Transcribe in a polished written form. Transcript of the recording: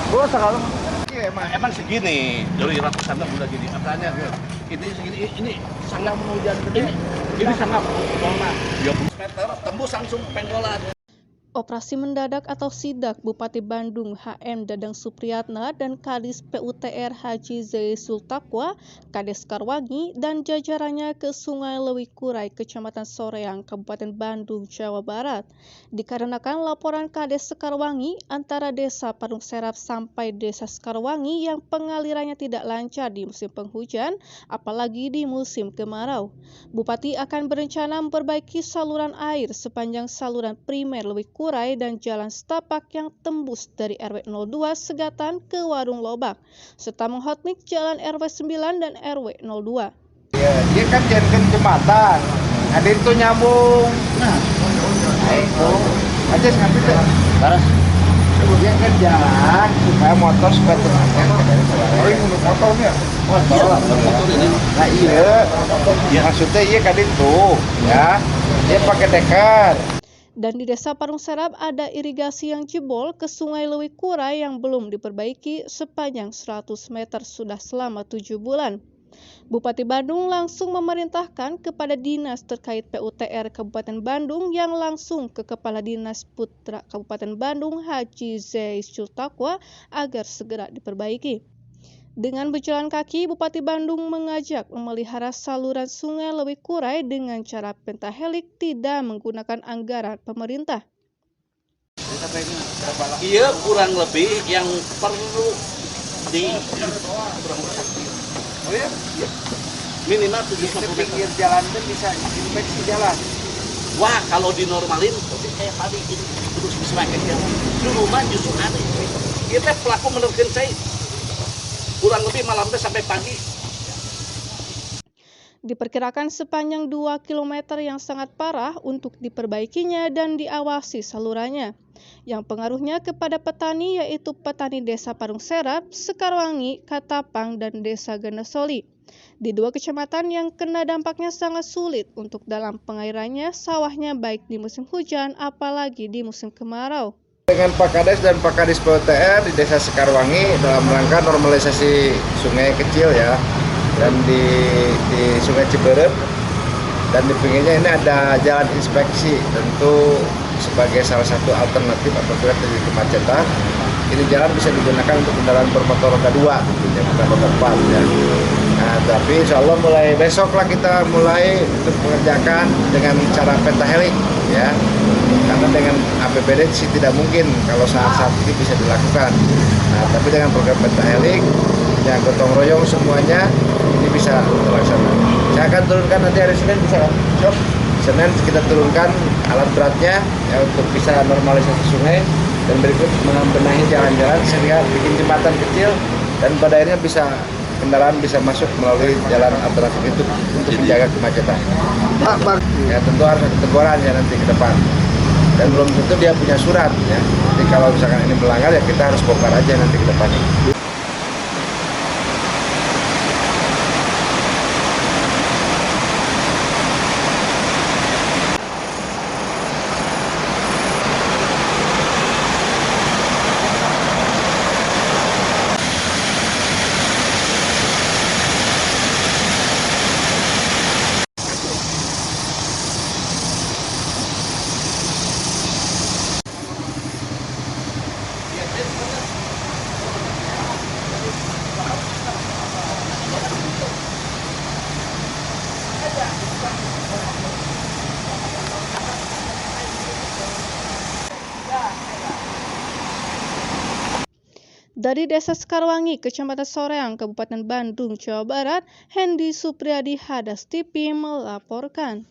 Oh, sekarang Iya emang segini, dari ratusan tahun udah gini. Makanya ini segini, ini sangat hujan gede. Ini sangat normal. 20 meter tembus langsung penggolan. Operasi mendadak atau sidak Bupati Bandung HM Dadang Supriyatna dan Kadis PUTR Haji Zai Sultakwa, Kades Karwangi, dan jajarannya ke Sungai Leuwikurai, Kecamatan Soreang, Kabupaten Bandung, Jawa Barat. Dikarenakan laporan Kades Sekarwangi antara Desa Parung Serap sampai Desa Sekarwangi yang pengalirannya tidak lancar di musim penghujan, apalagi di musim kemarau. Bupati akan berencana memperbaiki saluran air sepanjang saluran primer Leuwikurai dan jalan setapak yang tembus dari RW 02 Segatan ke Warung Lobak, serta menghotmik jalan RW 9 dan RW 02. ya, dia kan jadikan jembatan. Ada itu nyambung. Nah itu aja ngambil deh. Baras. Kemudian kan jalan supaya motor supaya tenangnya dari suara. Oh, ini motornya. Motor ini. Nah iya. Ya maksudnya iya kan itu, ya. Dia pakai deker. Dan di Desa Parung Serap ada irigasi yang jebol ke Sungai Leuwikurai yang belum diperbaiki sepanjang 100 meter sudah selama 7 bulan. Bupati Bandung langsung memerintahkan kepada dinas terkait PUTR Kabupaten Bandung yang langsung ke Kepala Dinas Putra Kabupaten Bandung Haji Zai Sultakwa agar segera diperbaiki. Dengan berjalan kaki, Bupati Bandung mengajak memelihara saluran Sungai Leuwikurai dengan cara pentahelik tidak menggunakan anggaran pemerintah. Iya kurang lebih yang perlu di minimal 70 Pinggir jalan itu bisa inspeksi jalan. Wah kalau dinormalin, kayak tadi ini terus semakin jauh. Dulu mah justru aneh. Kita pelaku menerken saya kurang lebih malam sampai pagi. Diperkirakan sepanjang 2 km yang sangat parah untuk diperbaikinya dan diawasi salurannya, yang pengaruhnya kepada petani yaitu petani Desa Parung Serap, Sekarwangi, Katapang, dan Desa Ganesoli. Di 2 kecamatan yang kena dampaknya sangat sulit untuk dalam pengairannya sawahnya baik di musim hujan apalagi di musim kemarau. Dengan Pak Kades dan Pak Kadis PUTR di Desa Sekarwangi dalam rangka normalisasi sungai kecil ya, dan di Sungai Ciberem dan di pinggirnya ini ada jalan inspeksi, tentu sebagai salah satu alternatif apabila terjadi kemacetan. Ini jalan bisa digunakan untuk kendaraan bermotor roda 2 tentunya, bukan roda 4 ya. Nah, tapi insya Allah mulai besok lah kita mulai untuk mengerjakan dengan cara pentahelik ya. Karena dengan APBD sih tidak mungkin kalau saat ini bisa dilakukan. Nah, tapi dengan program pentahelik yang gotong royong semuanya ini bisa terlaksana. Saya akan turunkan nanti hari Senin bisa kan? Senin kita turunkan alat beratnya ya untuk bisa normalisasi sungai dan berikut membenahi jalan-jalan sehingga bikin jembatan kecil dan pada akhirnya bisa kendaraan bisa masuk melalui jalan alternatif itu untuk menjaga kemacetan. Ya tentu harus ada teguran ya nanti ke depan. Dan belum tentu dia punya surat ya. Jadi kalau misalkan ini melanggar ya kita harus bongkar aja nanti ke depannya. Dari Desa Sekarwangi, Kecamatan Soreang, Kabupaten Bandung, Jawa Barat, Hendy Supriyadi, Hadas TV melaporkan.